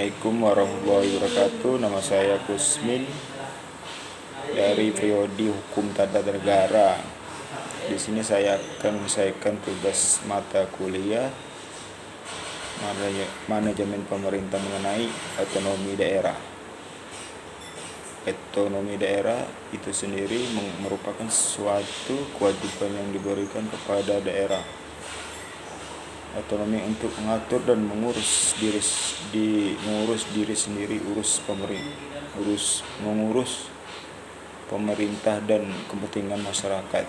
Assalamualaikum warahmatullahi wabarakatuh. Nama saya Kusmin dari Prodi Hukum Tata Negara. Di sini saya akan menyelesaikan tugas mata kuliah manajemen pemerintah mengenai otonomi daerah. Otonomi daerah itu sendiri merupakan suatu kewajiban yang diberikan kepada daerah. Otonomi untuk mengatur dan mengurus diri sendiri, mengurus pemerintah dan kepentingan masyarakat.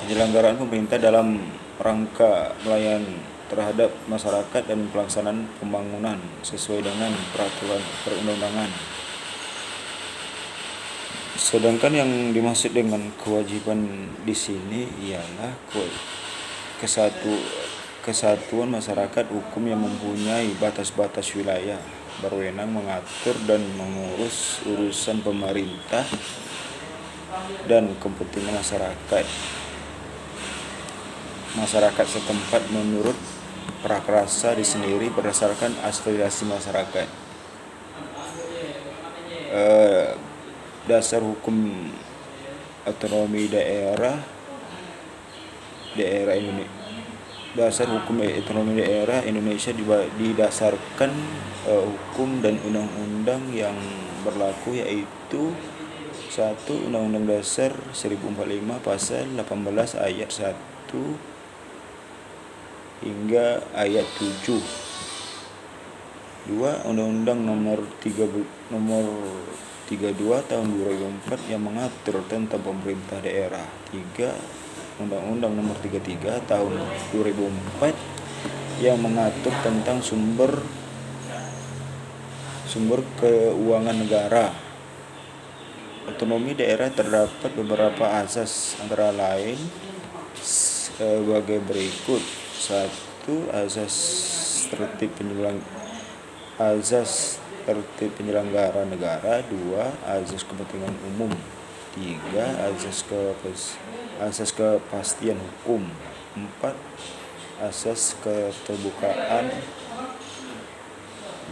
Penyelenggaraan pemerintah dalam rangka melayani terhadap masyarakat dan pelaksanaan pembangunan sesuai dengan peraturan perundang-undangan. Sedangkan yang dimaksud dengan kewajiban di sini ialah kesatuan masyarakat hukum yang mempunyai batas-batas wilayah, berwenang mengatur dan mengurus urusan pemerintah dan kepentingan masyarakat setempat menurut prakarsa di sendiri berdasarkan aspirasi masyarakat. Dasar hukum otonomi daerah Indonesia didasarkan hukum dan undang-undang yang berlaku, yaitu 1. Undang-Undang Dasar 1045 Pasal 18 Ayat 1 hingga Ayat 7. 2. Undang-Undang Nomor 32 Tahun 2004 yang mengatur tentang pemerintah daerah. 3. Undang-Undang Nomor 33 Tahun 2004 yang mengatur tentang sumber keuangan negara. Otonomi daerah terdapat beberapa asas, antara lain sebagai berikut. 1. Asas tertib penyelenggara negara. 2. Azas kepentingan umum. 3. Asas kepastian hukum. 4. Asas keterbukaan.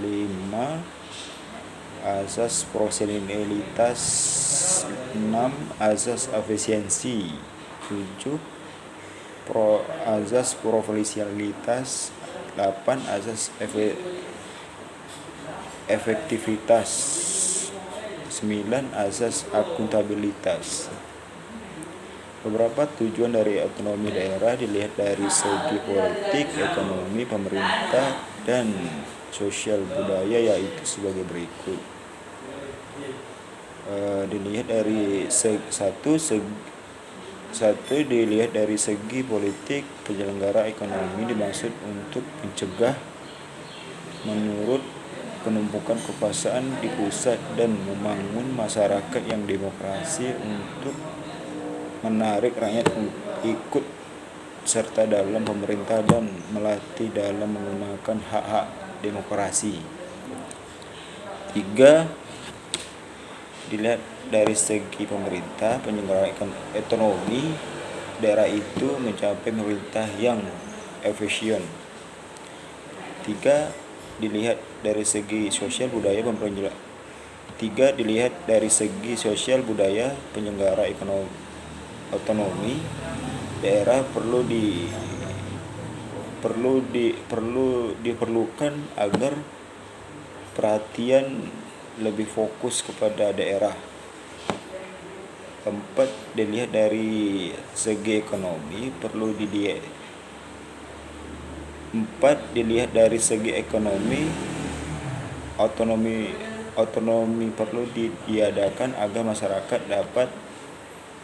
5. Asas proporsionalitas. 6. Asas efisiensi. 7. Asas proporsionalitas. 8. Asas efektivitas. 9. Asas akuntabilitas. Beberapa tujuan dari otonomi daerah dilihat dari segi politik, ekonomi, pemerintah, dan sosial budaya, yaitu sebagai berikut. Dilihat dari dilihat dari segi politik, penyelenggara ekonomi dimaksud untuk mencegah menurut penumpukan kekuasaan di pusat dan membangun masyarakat yang demokrasi untuk menarik rakyat ikut serta dalam pemerintah dan melatih dalam menggunakan hak-hak demokrasi. 3. Dilihat dari segi pemerintah, penyelenggaraan otonomi daerah itu mencapai pemerintah yang efisien. 3. Dilihat dari segi sosial budaya penyelenggara otonomi daerah diperlukan agar perhatian lebih fokus kepada daerah. 4. Dilihat dari segi ekonomi otonomi perlu diadakan agar masyarakat dapat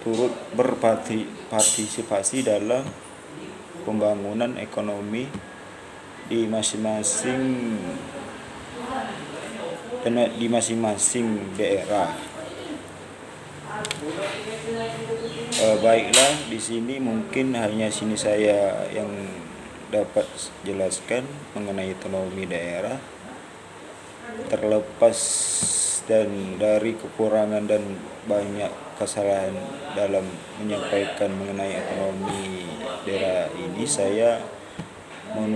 turut berpartisipasi dalam pembangunan ekonomi di masing-masing daerah. Baiklah, di sini mungkin hanya saya yang dapat jelaskan mengenai otonomi daerah. Terlepas dan dari kekurangan dan banyak kesalahan dalam menyampaikan mengenai otonomi daerah ini. Saya mohon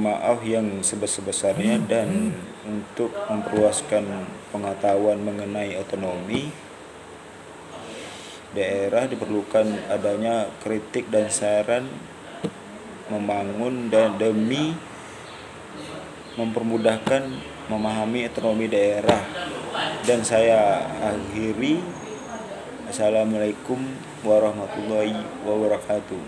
maaf yang sebesar-besarnya, dan untuk memperluaskan pengetahuan mengenai otonomi daerah diperlukan adanya kritik dan saran membangun dan demi mempermudahkan memahami otonomi daerah. Dan saya akhiri, assalamualaikum warahmatullahi wabarakatuh.